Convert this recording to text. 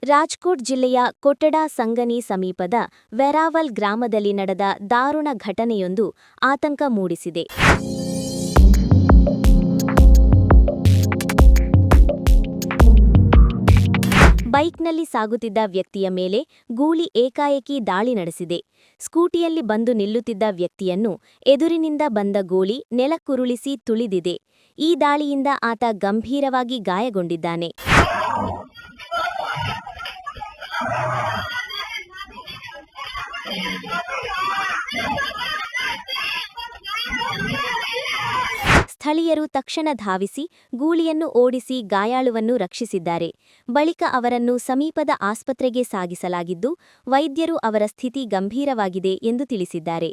ರಾಜ್‌ಕೋಟ್ ಜಿಲ್ಲೆಯ ಕೊಟಡಾ ಸಂಗನಿ ಸಮೀಪದ ವೆರಾವಲ್ ಗ್ರಾಮದಲ್ಲಿ ನಡೆದ ದಾರುಣ ಘಟನೆಯೊಂದು ಆತಂಕ ಮೂಡಿಸಿದೆ. ಬೈಕ್ನಲ್ಲಿ ಸಾಗುತ್ತಿದ್ದ ವ್ಯಕ್ತಿಯ ಮೇಲೆ ಗೂಳಿ ಏಕಾಏಕಿ ದಾಳಿ ನಡೆಸಿದೆ. ಸ್ಕೂಟಿಯಲ್ಲಿ ಬಂದು ನಿಲ್ಲುತ್ತಿದ್ದ ವ್ಯಕ್ತಿಯನ್ನು ಎದುರಿನಿಂದ ಬಂದ ಗೋಲಿ ನೆಲಕ್ಕುರುಳಿಸಿ ತುಳಿದಿದೆ. ಈ ದಾಳಿಯಿಂದ ಆತ ಗಂಭೀರವಾಗಿ ಗಾಯಗೊಂಡಿದ್ದಾನೆ. ಸ್ಥಳೀಯರು ತಕ್ಷಣ ಧಾವಿಸಿ ಗೂಳಿಯನ್ನು ಓಡಿಸಿ ಗಾಯಾಳುವನ್ನು ರಕ್ಷಿಸಿದ್ದಾರೆ. ಬಳಿಕ ಅವರನ್ನು ಸಮೀಪದ ಆಸ್ಪತ್ರೆಗೆ ಸಾಗಿಸಲಾಗಿದ್ದು, ವೈದ್ಯರು ಅವರ ಸ್ಥಿತಿ ಗಂಭೀರವಾಗಿದೆ ಎಂದು ತಿಳಿಸಿದ್ದಾರೆ.